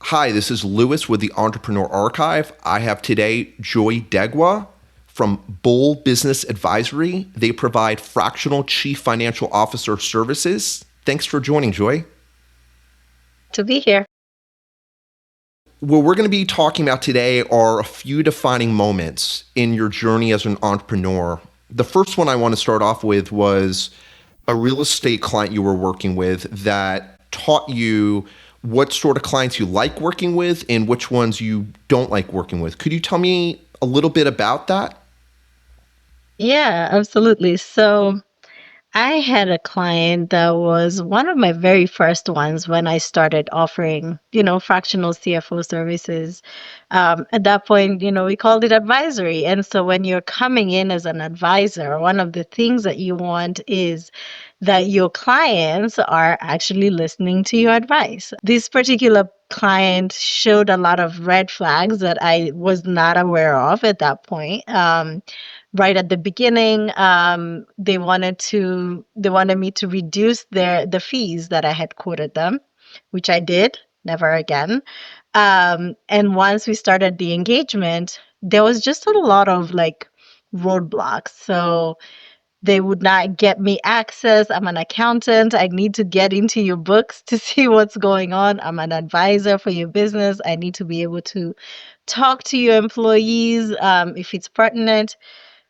Hi, this is Lewis with the Entrepreneur Archive. I have today Joy Ndegwa from Bull Business Advisory. They provide fractional chief financial officer services. Thanks for joining, Joy. To be here. What we're going to be talking about today are a few defining moments in your journey as an entrepreneur. The first one I want to start off with was a real estate client you were working with that taught you what sort of clients you like working with and which ones you don't like working with. Could you tell me a little bit about that? Yeah, absolutely. So I had a client that was one of my very first ones when I started offering, fractional CFO services. At that point, we called it advisory. And so when you're coming in as an advisor, one of the things that you want is that your clients are actually listening to your advice. This particular client showed a lot of red flags that I was not aware of at that point. Right at the beginning, they wanted me to reduce the fees that I had quoted them, which I did, never again. And once we started the engagement, there was just a lot of like roadblocks. So they would not get me access. I'm an accountant. I need to get into your books to see what's going on. I'm an advisor for your business. I need to be able to talk to your employees if it's pertinent.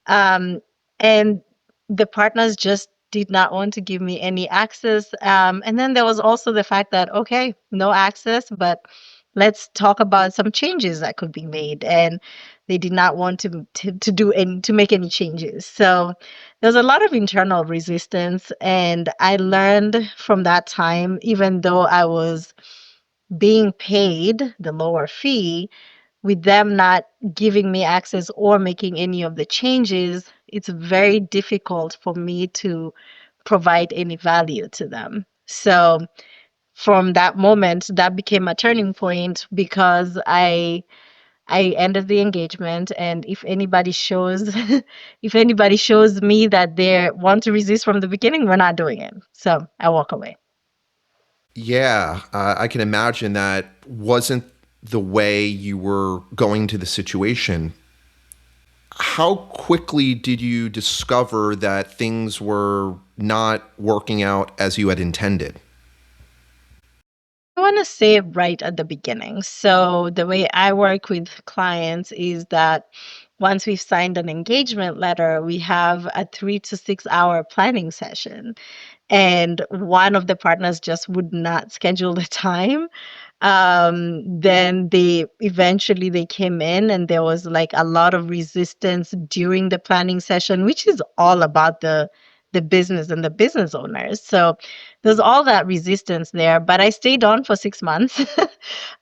Um, and the partners just did not want to give me any access. And then there was also the fact that, okay, no access, but let's talk about some changes that could be made. And they did not want to do any to make any changes. So there's a lot of internal resistance. And I learned from that time, even though I was being paid the lower fee, with them not giving me access or making any of the changes, it's very difficult for me to provide any value to them. So from that moment, that became a turning point because I ended the engagement, and if anybody shows if anybody shows me that they want to resist from the beginning, we're not doing it. So I walk away. Yeah, I can imagine that wasn't the way you were going to the situation. How quickly did you discover that things were not working out as you had intended? I want to say right at the beginning. So, the way I work with clients is that once we've signed an engagement letter, we have a 3 to 6 hour planning session. And one of the partners just would not schedule the time. Then they came in, and there was like a lot of resistance during the planning session, which is all about the business and the business owners. So there's all that resistance there, but I stayed on for 6 months.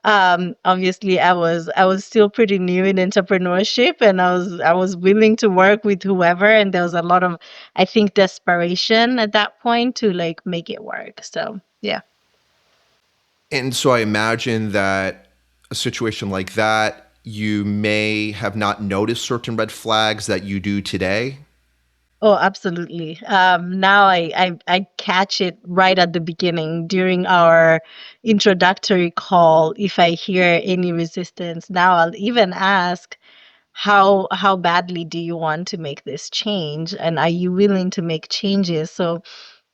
Obviously, I was still pretty new in entrepreneurship, and I was willing to work with whoever, and there was a lot of, I think, desperation at that point to like make it work. So yeah. And so I imagine that a situation like that, you may have not noticed certain red flags that you do today. Oh, absolutely. Now I catch it right at the beginning during our introductory call. If I hear any resistance, now I'll even ask, how badly do you want to make this change, and are you willing to make changes? So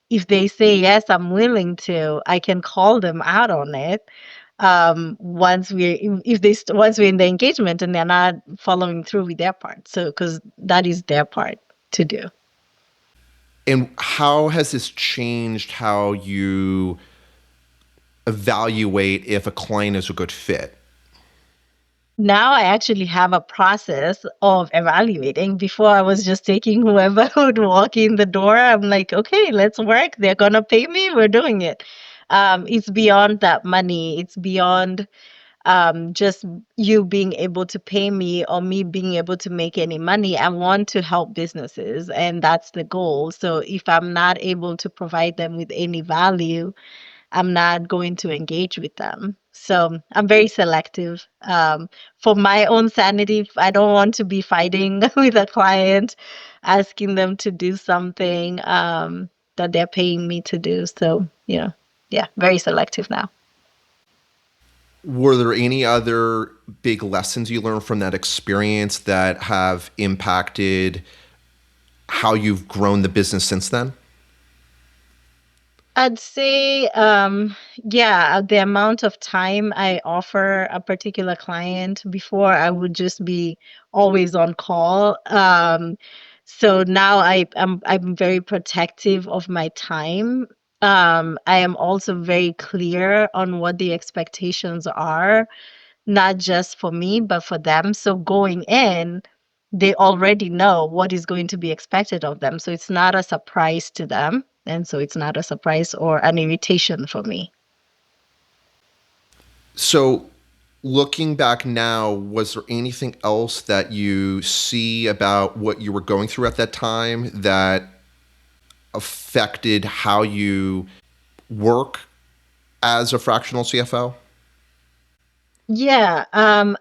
if they say yes, I'm willing to, I can call them out on it. Once we're if they once we're in the engagement and they're not following through with their part, so because that is their part to do. And how has this changed how you evaluate if a client is a good fit? Now I actually have a process of evaluating. Before I was just taking whoever would walk in the door. I'm like, okay, let's work. They're gonna pay me. We're doing it. It's beyond that money. It's beyond just you being able to pay me or me being able to make any money. I want to help businesses, and that's the goal. So if I'm not able to provide them with any value, I'm not going to engage with them. So I'm very selective. For my own sanity, I don't want to be fighting with a client, asking them to do something that they're paying me to do. So, yeah, very selective now. Were there any other big lessons you learned from that experience that have impacted how you've grown the business since then? I'd say, yeah, the amount of time I offer a particular client. Before, I would just be always on call. So now I'm very protective of my time. I am also very clear on what the expectations are, not just for me, but for them. So going in, they already know what is going to be expected of them. So it's not a surprise to them. And so it's not a surprise or an irritation for me. So, looking back now, was there anything else that you see about what you were going through at that time that affected how you work as a fractional CFO? Yeah,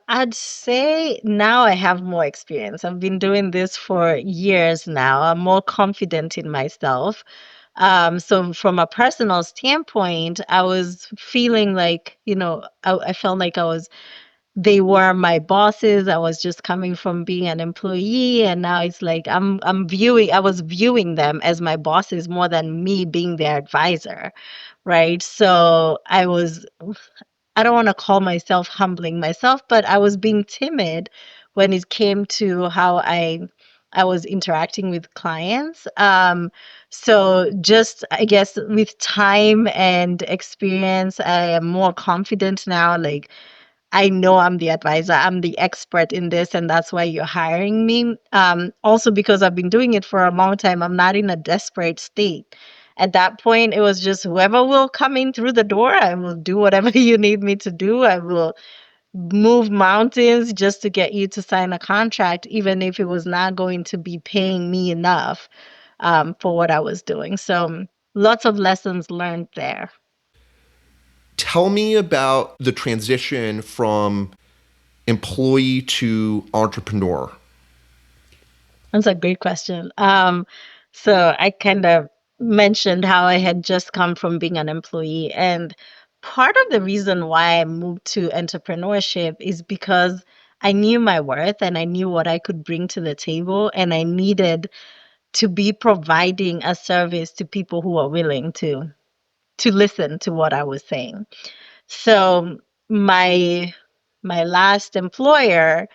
I'd say now I have more experience. I've been doing this for years now. I'm more confident in myself. So from a personal standpoint, I was feeling like, I felt like they were my bosses. I was just coming from being an employee, and now it's like I was viewing them as my bosses more than me being their advisor, right? So I don't want to call myself humbling myself, but I was being timid when it came to how I was interacting with clients. So just I guess with time and experience, I am more confident now. Like I know I'm the advisor, I'm the expert in this, and that's why you're hiring me. Also, because I've been doing it for a long time, I'm not in a desperate state. At that point, it was just whoever will come in through the door, I will do whatever you need me to do. I will move mountains just to get you to sign a contract, even if it was not going to be paying me enough for what I was doing. So, lots of lessons learned there. Tell me about the transition from employee to entrepreneur. That's a great question. So I kind of mentioned how I had just come from being an employee, and part of the reason why I moved to entrepreneurship is because I knew my worth and I knew what I could bring to the table, and I needed to be providing a service to people who are willing to listen to what I was saying. So my my last employer,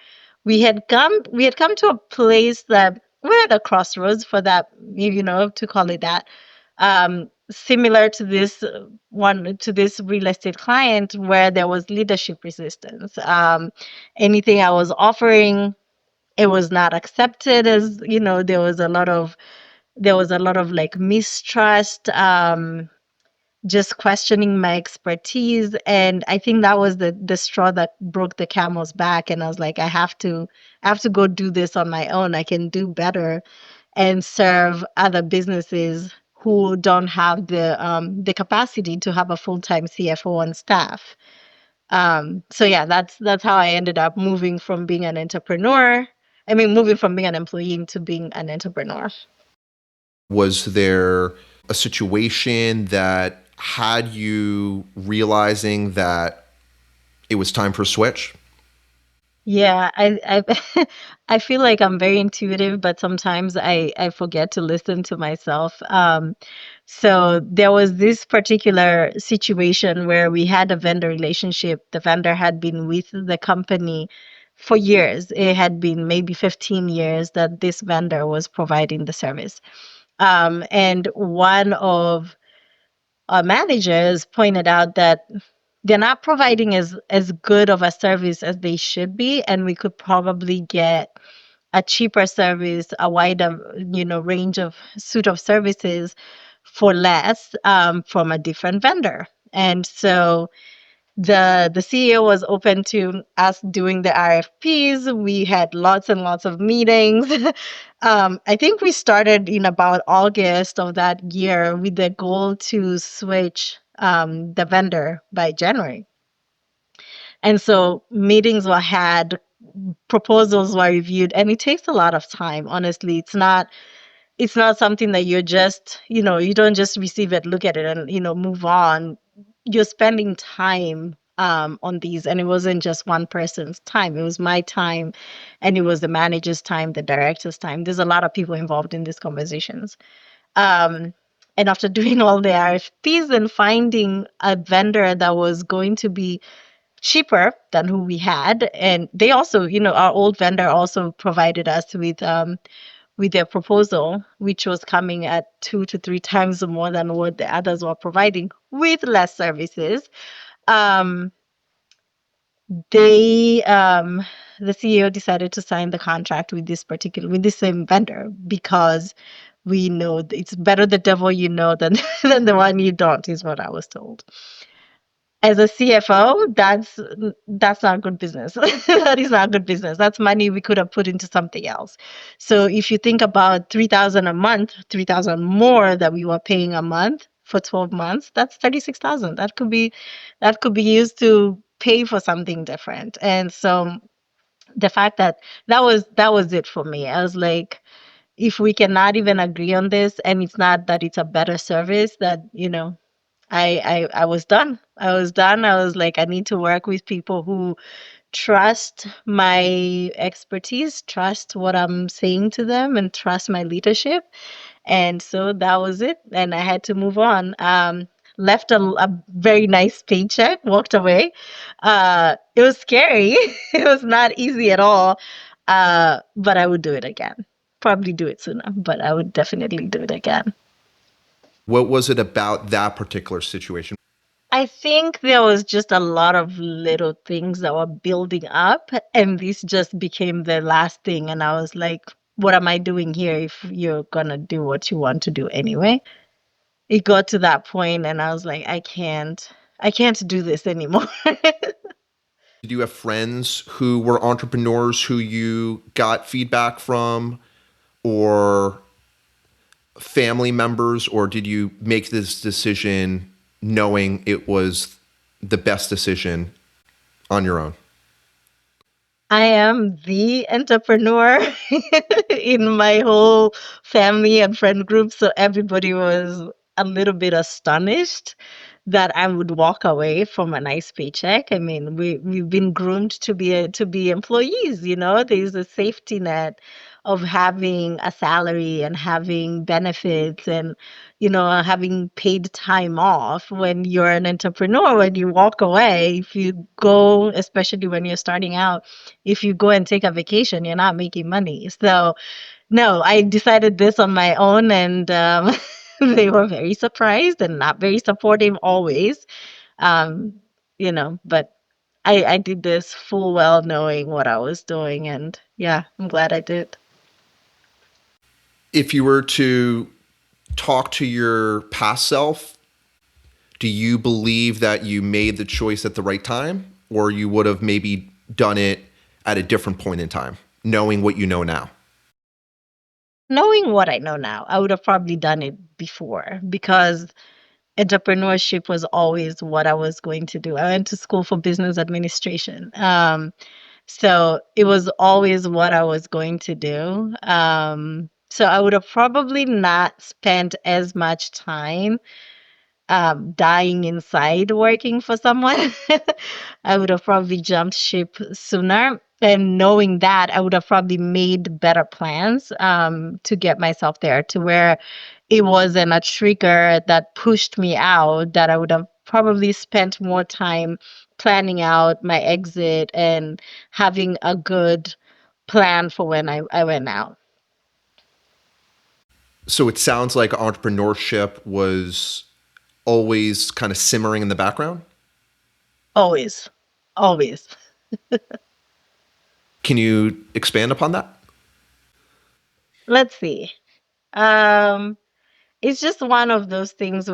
we had come to a place that we're at a crossroads for that, to call it that. Similar to this real estate client where there was leadership resistance. Anything I was offering, it was not accepted as, there was a lot of like mistrust. Just questioning my expertise, and I think that was the straw that broke the camel's back, and I was like, I have to go do this on my own. I can do better and serve other businesses who don't have the capacity to have a full-time CFO on staff. So yeah, that's how I ended up moving from being an entrepreneur. I mean, moving from being an employee to being an entrepreneur. Was there a situation that had you realizing that it was time for a switch? Yeah, I feel like I'm very intuitive, but sometimes I forget to listen to myself. So there was this particular situation where we had a vendor relationship. The vendor had been with the company for years. It had been maybe 15 years that this vendor was providing the service. And one of our managers pointed out that they're not providing as good of a service as they should be, and we could probably get a cheaper service, a wider range of suite of services for less, from a different vendor. And so the CEO was open to us doing the RFPs. We had lots and lots of meetings. I think we started in about August of that year with the goal to switch the vendor by January. And so meetings were had, proposals were reviewed, and it takes a lot of time. Honestly, it's not something that you're just, you don't just receive it, look at it, and move on. You're spending time on these, and it wasn't just one person's time. It was my time, and it was the manager's time, the director's time. There's a lot of people involved in these conversations. Um, and after doing all the RFPs and finding a vendor that was going to be cheaper than who we had, and they also, our old vendor also provided us with their proposal, which was coming at 2 to 3 times more than what the others were providing with less services. Um, they the CEO decided to sign the contract with this same vendor because we know it's better the devil you know than than the one you don't, is what I was told. As a CFO, that's not good business. That is not good business. That's money we could have put into something else. So if you think about 3,000 a month, 3,000 more that we were paying a month for 12 months, that's 36,000. That could be used to pay for something different. And so the fact that that was it for me. I was like, if we cannot even agree on this, and it's not that it's a better service, that I was done. I was done. I was like, I need to work with people who trust my expertise, trust what I'm saying to them, and trust my leadership. And so that was it. And I had to move on. Left a very nice paycheck, walked away. It was scary. It was not easy at all. But I would do it again. Probably do it sooner, but I would definitely do it again. What was it about that particular situation? I think there was just a lot of little things that were building up, and this just became the last thing. And I was like, what am I doing here if you're gonna do what you want to do anyway? It got to that point, and I was like, I can't do this anymore. Did you have friends who were entrepreneurs who you got feedback from, or family members, or did you make this decision knowing it was the best decision on your own? I am the entrepreneur in my whole family and friend group, so everybody was a little bit astonished that I would walk away from a nice paycheck. I mean, we've been groomed to be employees, There's a safety net of having a salary and having benefits and having paid time off. When you're an entrepreneur, when you walk away, if you go, especially when you're starting out, if you go and take a vacation, you're not making money. So, no, I decided this on my own, and they were very surprised and not very supportive always. Um, but I did this full well knowing what I was doing, and yeah, I'm glad I did. If you were to talk to your past self, do you believe that you made the choice at the right time, or you would have maybe done it at a different point in time, knowing what you know now? Knowing what I know now, I would have probably done it before because entrepreneurship was always what I was going to do. I went to school for business administration. So it was always what I was going to do. So I would have probably not spent as much time dying inside working for someone. I would have probably jumped ship sooner. And knowing that, I would have probably made better plans to get myself there to where it wasn't a trigger that pushed me out, that I would have probably spent more time planning out my exit and having a good plan for when I went out. So it sounds like entrepreneurship was always kind of simmering in the background. Always. Always. Can you expand upon that? Let's see. Um, it's just one of those things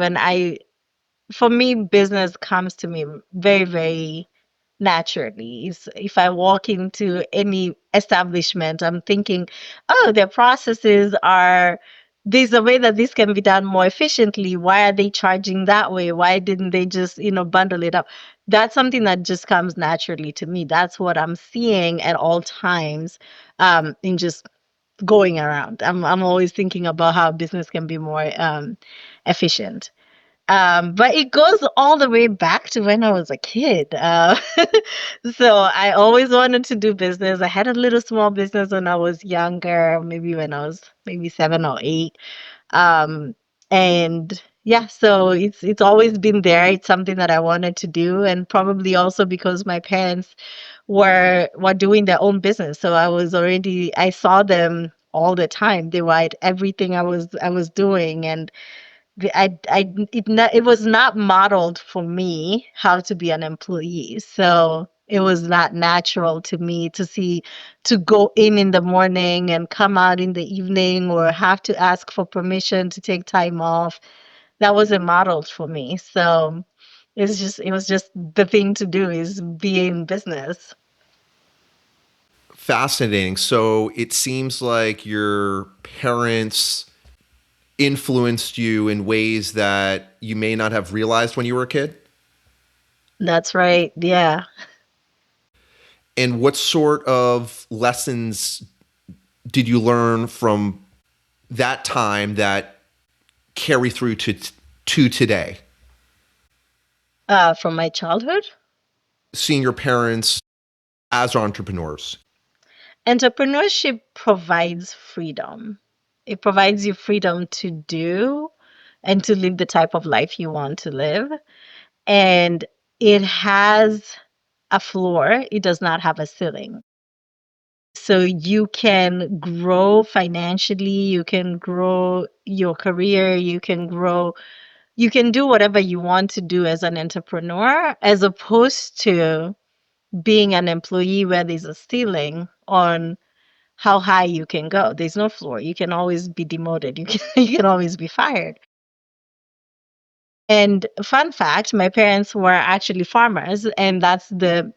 for me, business comes to me very, very naturally. If I walk into any establishment, I'm thinking, oh, their processes are, there's a way that this can be done more efficiently. Why are they charging that way? Why didn't they just, bundle it up? That's something that just comes naturally to me. That's what I'm seeing at all times, in just going around. I'm always thinking about how business can be more efficient. But it goes all the way back to when I was a kid. So I always wanted to do business. I had a little small business when I was younger, maybe when I was maybe 7 or 8. Um, and yeah, so it's always been there. It's something that I wanted to do, and probably also because my parents were doing their own business. So I saw them all the time. They were at everything I was doing, and it was not modeled for me how to be an employee. So it was not natural to me to go in the morning and come out in the evening or have to ask for permission to take time off. That wasn't modeled for me. So it was just the thing to do is be in business. Fascinating. So it seems like your parents influenced you in ways that you may not have realized when you were a kid. That's right. Yeah. And what sort of lessons did you learn from that time that carry through to today? From my childhood. Seeing your parents as entrepreneurs. Entrepreneurship provides freedom. It provides you freedom to do and to live the type of life you want to live. And it has a floor, it does not have a ceiling. So you can grow financially, you can grow your career, you can do whatever you want to do as an entrepreneur, as opposed to being an employee where there's a ceiling on how high you can go. There's no floor. You can always be demoted. You can always be fired. And fun fact, my parents were actually farmers, and that's the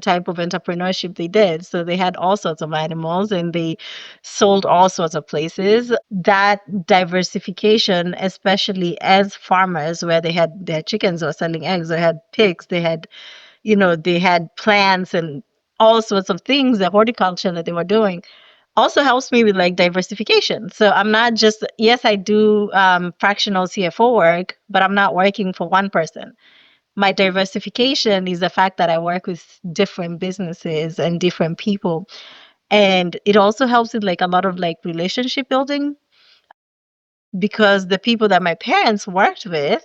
type of entrepreneurship they did. So they had all sorts of animals and they sold all sorts of places. That diversification, especially as farmers, where they had their chickens or selling eggs, they had pigs, they had plants and all sorts of things, the horticulture that they were doing also helps me with like diversification. So I'm not just, yes, I do fractional CFO work, but I'm not working for one person. My diversification is the fact that I work with different businesses and different people. And it also helps with like a lot of like relationship building because the people that my parents worked with,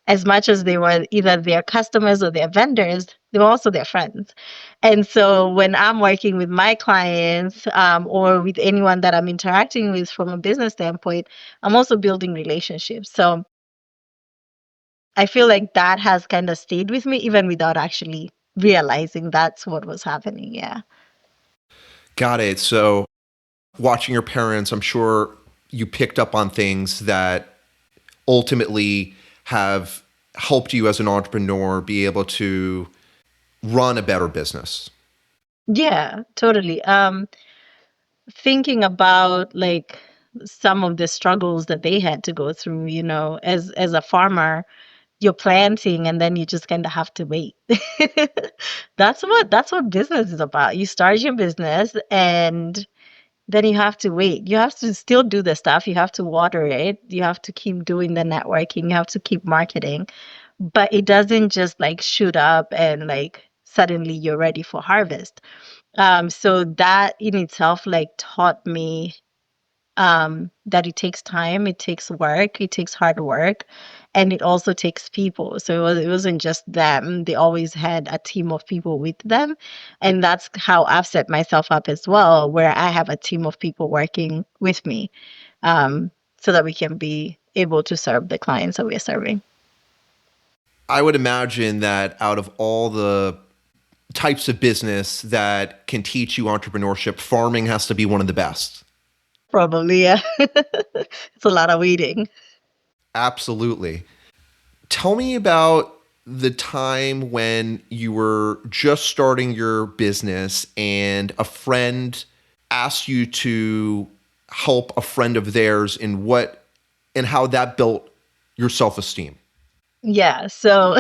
as much as they were either their customers or their vendors, they were also their friends. And so when I'm working with my clients or with anyone that I'm interacting with from a business standpoint, I'm also building relationships. So I feel like that has kind of stayed with me even without actually realizing that's what was happening. Yeah. Got it. So watching your parents, I'm sure you picked up on things that ultimately have helped you as an entrepreneur be able to run a better business. Yeah, totally. Thinking about like some of the struggles that they had to go through, as a farmer, you're planting and then you just kind of have to wait. That's what business is about. You start your business and then you have to wait. You have to still do the stuff. You have to water it. You have to keep doing the networking. You have to keep marketing. But it doesn't just like shoot up and like suddenly you're ready for harvest. So that in itself like taught me that it takes time, it takes work, it takes hard work, and it also takes people. So it wasn't just them. They always had a team of people with them. And that's how I've set myself up as well, where I have a team of people working with me um, so that we can be able to serve the clients that we're serving. I would imagine that out of all the types of business that can teach you entrepreneurship, farming has to be one of the best. Probably, yeah. It's a lot of waiting. Absolutely. Tell me about the time when you were just starting your business and a friend asked you to help a friend of theirs in what and how that built your self-esteem. Yeah. So,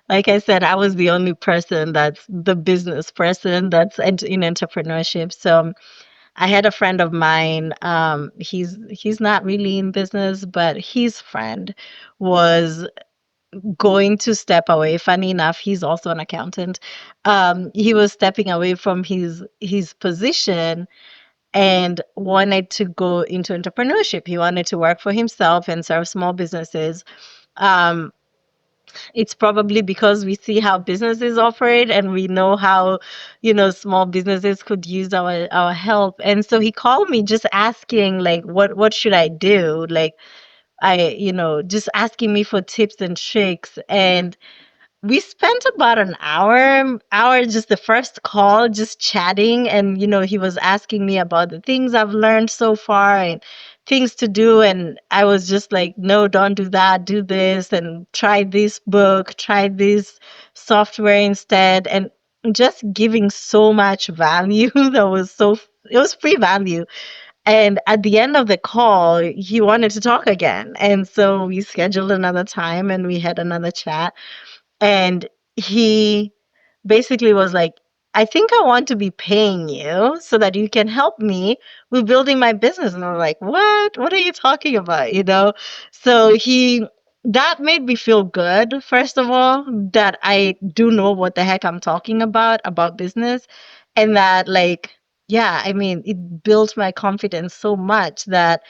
like I said, I was the only person that's the business person that's in entrepreneurship. So, I had a friend of mine. He's not really in business, but his friend was going to step away. Funny enough, he's also an accountant. He was stepping away from his position and wanted to go into entrepreneurship. He wanted to work for himself and serve small businesses. Um, it's probably because we see how businesses operate and we know how, small businesses could use our help. And so he called me just asking like what should I do? Like just asking me for tips and tricks. And we spent about an hour, just the first call, just chatting. And, he was asking me about the things I've learned so far and things to do. And I was just like, no, don't do that, do this, and try this book, try this software instead. And just giving so much value that was it was free value. And at the end of the call, he wanted to talk again. And so we scheduled another time and we had another chat. And he basically was like, I think I want to be paying you so that you can help me with building my business. And I'm like, what? What are you talking about? So that made me feel good, first of all, that I do know what the heck I'm talking about business. And that, like, yeah, I mean, it built my confidence so much that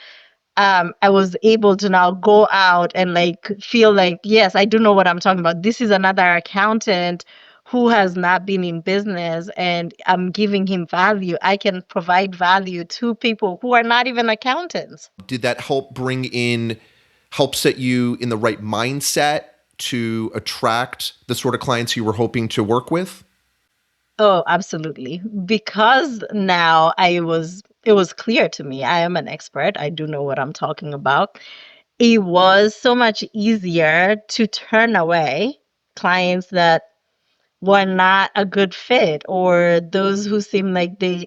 I was able to now go out and like feel like, yes, I do know what I'm talking about. This is another accountant who has not been in business and I'm giving him value. I can provide value to people who are not even accountants. Did that help set you in the right mindset to attract the sort of clients you were hoping to work with? Oh, absolutely. Because now it was clear to me. I am an expert. I do know what I'm talking about. It was so much easier to turn away clients that were not a good fit, or those who seemed like they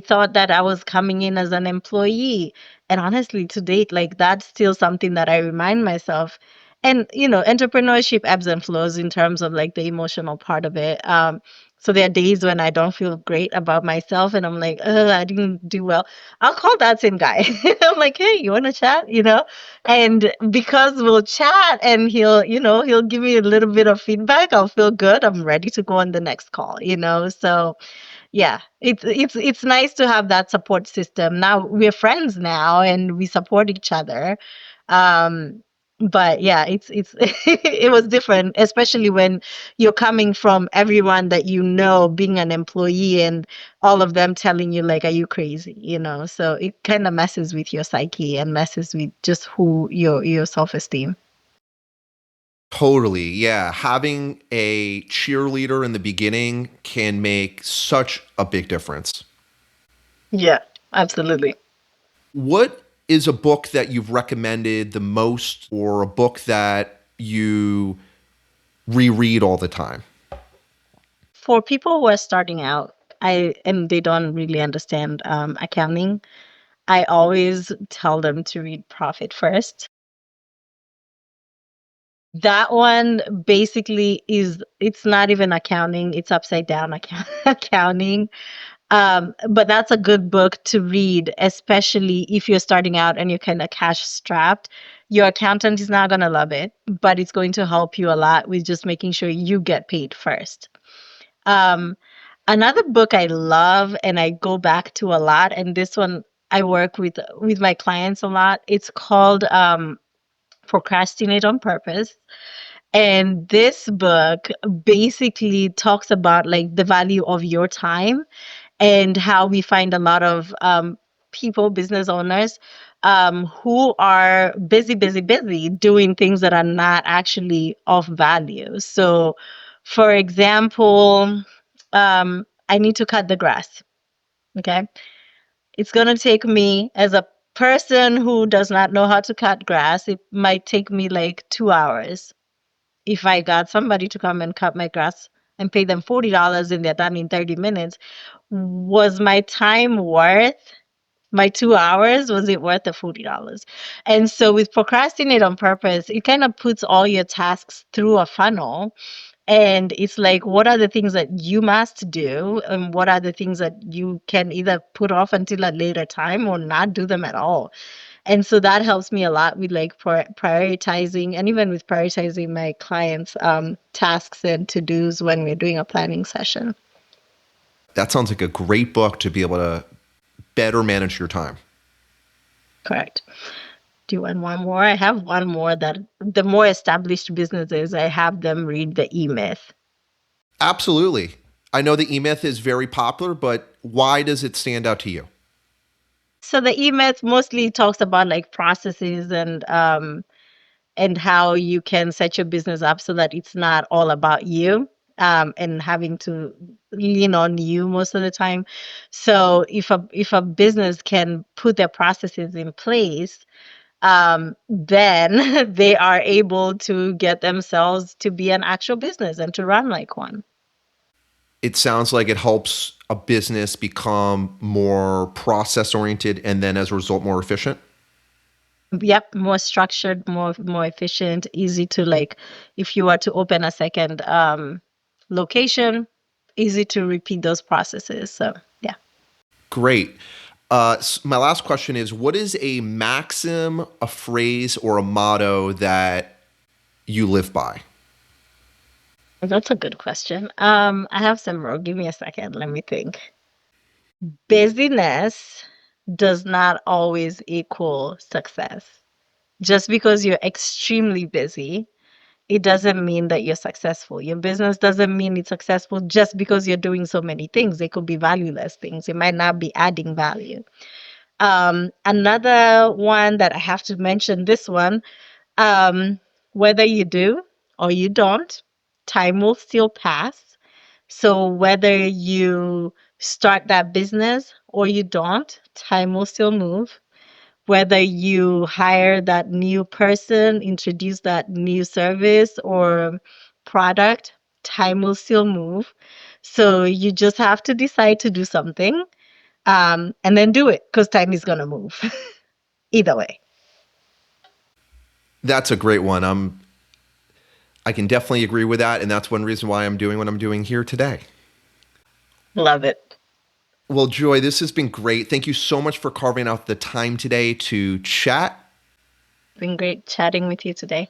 thought that I was coming in as an employee. And honestly, to date, like that's still something that I remind myself. And entrepreneurship ebbs and flows in terms of like the emotional part of it. So there are days when I don't feel great about myself and I'm like, I didn't do well. I'll call that same guy. I'm like, hey, you want to chat? And because we'll chat and he'll give me a little bit of feedback, I'll feel good. I'm ready to go on the next call. So yeah, it's nice to have that support system. Now we're friends now and we support each other. Um, but yeah, it's it was different, especially when you're coming from everyone that being an employee and all of them telling you like, are you crazy? So it kind of messes with your psyche and messes with just who your self-esteem. Totally. Yeah. Having a cheerleader in the beginning can make such a big difference. Yeah, absolutely. What is a book that you've recommended the most, or a book that you reread all the time? For people who are starting out, and they don't really understand accounting, I always tell them to read Profit First. That one basically it's not even accounting, it's upside down accounting. But that's a good book to read, especially if you're starting out and you're kind of cash strapped. Your accountant is not going to love it, but it's going to help you a lot with just making sure you get paid first. Um, Another book I love and I go back to a lot, and this one I work with my clients a lot. It's called Procrastinate on Purpose. And this book basically talks about like the value of your time and how we find a lot of people, business owners, who are busy, busy, busy doing things that are not actually of value. So, for example, I need to cut the grass. Okay. It's going to take me, as a person who does not know how to cut grass, it might take me like 2 hours. If I got somebody to come and cut my grass and pay them $40 and they're done in 30 minutes, was my time worth my 2 hours? Was it worth the $40? And so with Procrastinate on Purpose, it kind of puts all your tasks through a funnel And it's like, what are the things that you must do? And what are the things that you can either put off until a later time or not do them at all? And so that helps me a lot with like prioritizing, and even with prioritizing my clients' tasks and to dos when we're doing a planning session. That sounds like a great book to be able to better manage your time. Correct. Do you want one more? I have one more that the more established businesses, I have them read the E Myth. Absolutely. I know the E Myth is very popular, but why does it stand out to you? So the E Myth mostly talks about like processes and how you can set your business up so that it's not all about you, and having to lean on you most of the time. So if a business can put their processes in place, then they are able to get themselves to be an actual business and to run like one. It sounds like it helps a business become more process oriented and then as a result more efficient. Yep, more structured, more efficient, easy to like if you were to open a second location, easy to repeat those processes. So, yeah. Great. My last question is, what is a maxim, a phrase, or a motto that you live by? That's a good question. I have some more. Give me a second. Let me think. Busyness does not always equal success. Just because you're extremely busy, it doesn't mean that you're successful. Your business doesn't mean it's successful just because you're doing so many things. They could be valueless things. It might not be adding value. Another one that I have to mention, this one, um, whether you do or you don't, time will still pass. So whether you start that business or you don't, time will still move. Whether you hire that new person, introduce that new service or product, time will still move. So you just have to decide to do something, and then do it because time is going to move either way. That's a great one. I can definitely agree with that, and that's one reason why I'm doing what I'm doing here today. Love it. Well, Joy, this has been great. Thank you so much for carving out the time today to chat. Been great chatting with you today.